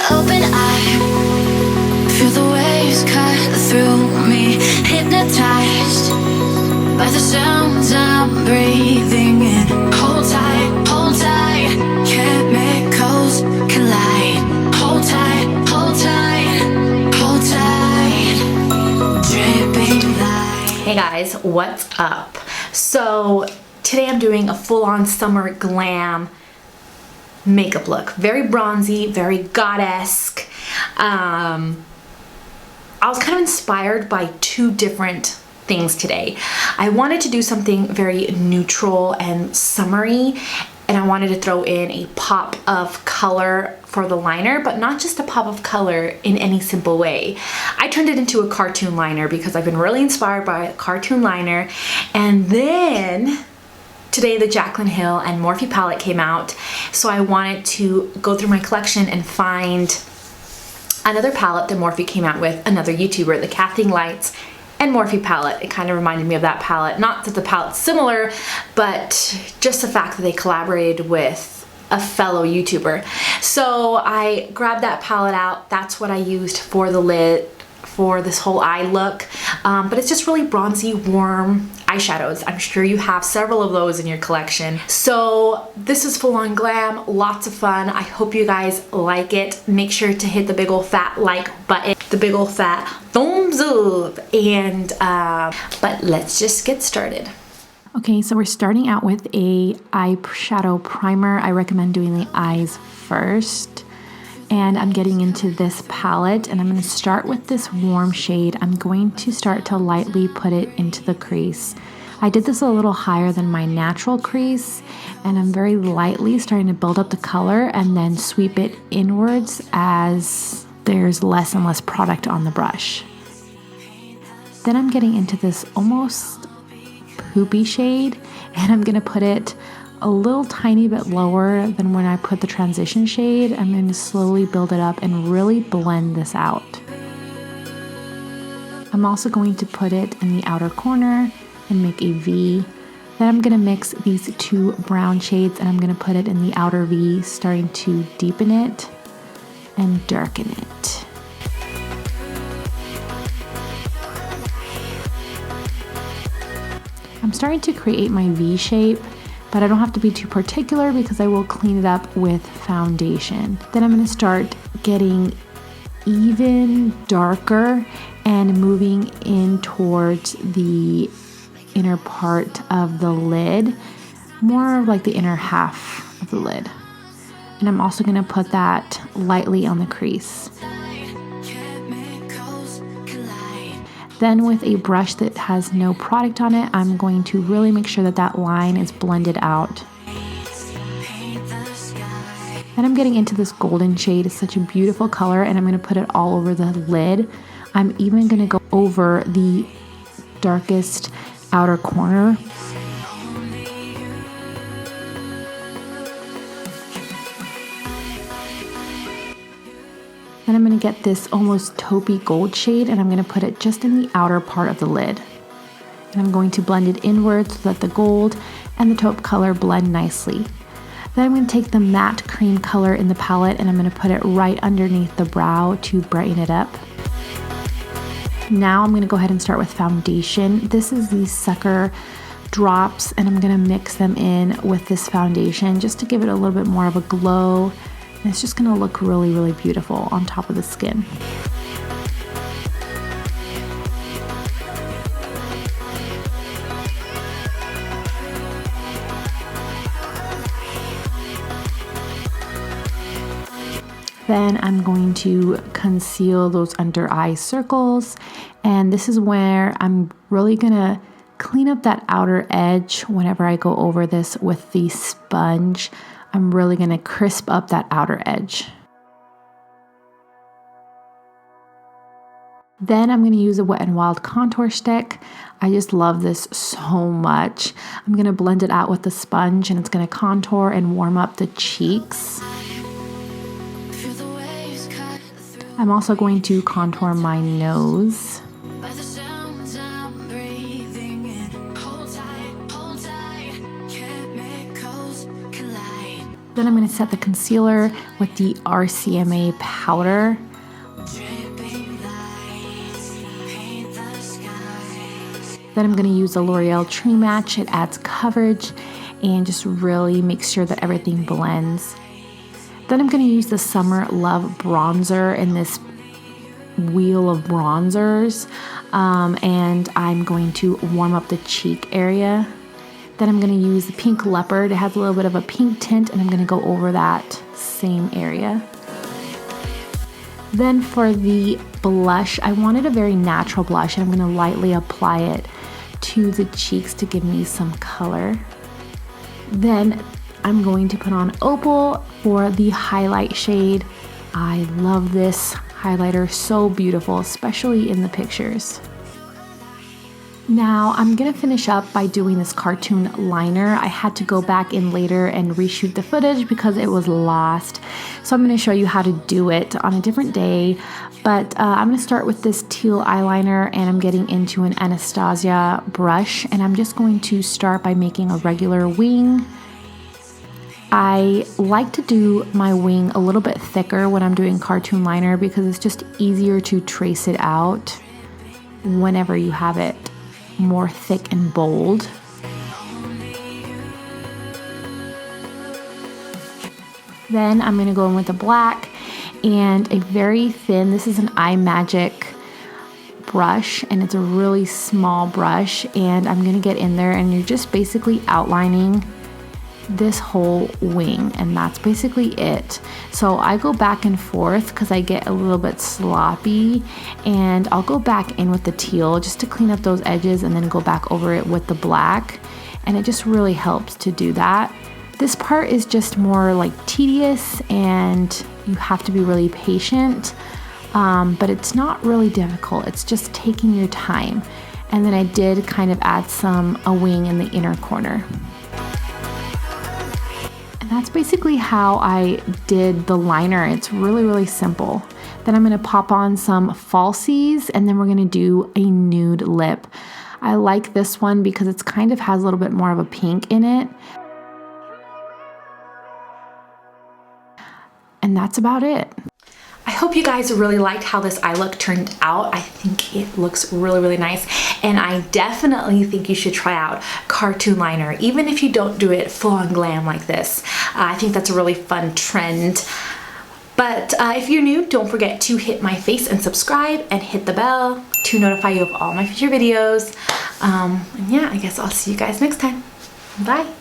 open eye, feel the waves cut through me, hypnotized by the sounds I'm breathing in. Hold tight, chemicals collide. Hold tight, dripping light. Hey guys, what's up? So today I'm doing a full-on summer glam makeup look. Very bronzy, very goddesque. I was kind of inspired by two different things today. I wanted to do something very neutral and summery, and I wanted to throw in a pop of color for the liner, but not just a pop of color in any simple way. I turned it into a cartoon liner because I've been really inspired by a cartoon liner. And then today the Jaclyn Hill and Morphe palette came out, so I wanted to go through my collection and find another palette that Morphe came out with, another YouTuber, the Kathleen and Morphe palette. It kind of reminded me of that palette. Not that the palette's similar, but just the fact that they collaborated with a fellow YouTuber. So I grabbed that palette out. That's what I used for the lid, for this whole eye look. But it's just really bronzy, warm eyeshadows. I'm sure you have several of those in your collection. So this is full-on glam, lots of fun. I hope you guys like it. Make sure to hit the big old fat like button, the big old fat thumbs up, and but let's just get started. Okay, so we're starting out with a eyeshadow primer. I recommend doing the eyes first. And I'm getting into this palette, and I'm going to start with this warm shade. I'm going to start to lightly put it into the crease. I did this a little higher than my natural crease, and I'm very lightly starting to build up the color and then sweep it inwards as there's less and less product on the brush. Then I'm getting into this almost poopy shade, and I'm going to put it a little tiny bit lower than when I put the transition shade. I'm going to slowly build it up and really blend this out. I'm also going to put it in the outer corner and make a V. Then I'm going to mix these two brown shades and I'm going to put it in the outer V, starting to deepen it and darken it. I'm starting to create my V shape, but I don't have to be too particular because I will clean it up with foundation. Then I'm going to start getting even darker and moving in towards the inner part of the lid, more like the inner half of the lid. And I'm also going to put that lightly on the crease. Then with a brush that has no product on it, I'm going to really make sure that that line is blended out. Then I'm getting into this golden shade. It's such a beautiful color, and I'm going to put it all over the lid. I'm even going to go over the darkest outer corner. Then I'm going to get this almost taupey gold shade, and I'm going to put it just in the outer part of the lid. And I'm going to blend it inwards so that the gold and the taupe color blend nicely. Then I'm going to take the matte cream color in the palette and I'm going to put it right underneath the brow to brighten it up. Now I'm going to go ahead and start with foundation. This is the Sucker drops, and I'm going to mix them in with this foundation just to give it a little bit more of a glow. And it's just going to look really, really beautiful on top of the skin. Then I'm going to conceal those under eye circles. And this is where I'm really going to clean up that outer edge whenever I go over this with the sponge. I'm really going to crisp up that outer edge. Then I'm going to use a WetnWild contour stick. I just love this so much. I'm going to blend it out with the sponge, and it's going to contour and warm up the cheeks. I'm also going to contour my nose. Then I'm going to set the concealer with the RCMA powder. Then I'm going to use the L'Oreal True Match. It adds coverage and just really makes sure that everything blends. Then I'm going to use the Summer Love bronzer in this wheel of bronzers, and I'm going to warm up the cheek area. Then I'm going to use the pink Leopard. It has a little bit of a pink tint, and I'm going to go over that same area. Then for the blush, I wanted a very natural blush, and I'm going to lightly apply it to the cheeks to give me some color. Then I'm going to put on Opal for the highlight shade. I love this highlighter, so beautiful, especially in the pictures. Now I'm gonna finish up by doing this cartoon liner. I had to go back in later and reshoot the footage because it was lost. So I'm gonna show you how to do it on a different day. But I'm gonna start with this teal eyeliner, and I'm getting into an Anastasia brush, and I'm just going to start by making a regular wing. I like to do my wing a little bit thicker when I'm doing cartoon liner because it's just easier to trace it out whenever you have it more thick and bold. Then I'm going to go in with a black and a very thin, this is an iMagic brush, and it's a really small brush, and I'm going to get in there, and you're just basically outlining this whole wing, and that's basically it. So I go back and forth because I get a little bit sloppy, and I'll go back in with the teal just to clean up those edges and then go back over it with the black, and it just really helps to do that. This part is just more like tedious, and you have to be really patient, but it's not really difficult. It's just taking your time. And then I did kind of add a wing in the inner corner. And that's basically how I did the liner. It's really, really simple. Then I'm gonna pop on some falsies, and then we're gonna do a nude lip. I like this one because it's kind of has a little bit more of a pink in it. And that's about it. I hope you guys really liked how this eye look turned out. I think it looks really, really nice. And I definitely think you should try out cartoon liner, even if you don't do it full on glam like this. I think that's a really fun trend. But if you're new, don't forget to hit my face and subscribe and hit the bell to notify you of all my future videos. And yeah, I guess I'll see you guys next time. Bye.